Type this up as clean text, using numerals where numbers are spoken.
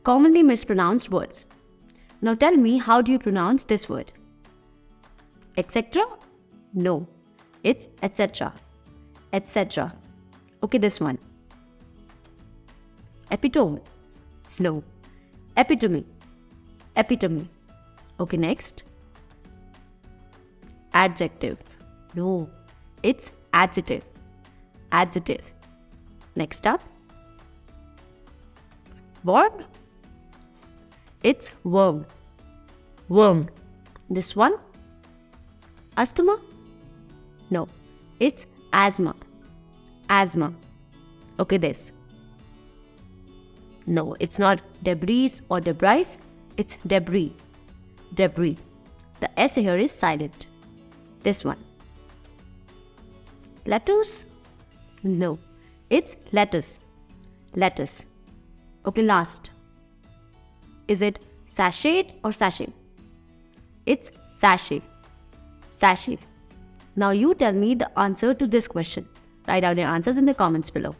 Commonly mispronounced words. Now tell me, how do you pronounce this word? Etc.? No. It's etc. Etc. Okay, this one. Epitome? No. Epitome. Epitome. Okay, next. Adjective? No. It's adjective. Adjective. Next up. Verb? It's worm. Worm. This one? Asthma? No. It's asthma. Asthma. Okay, this. No, it's not debris or debris. It's debris. Debris. The S here is silent. This one. Lettuce? No. It's lettuce. Lettuce. Okay, last. Is it sachet or sachet? It's sachet. Sachet. Now you tell me the answer to this question. Write down your answers in the comments below.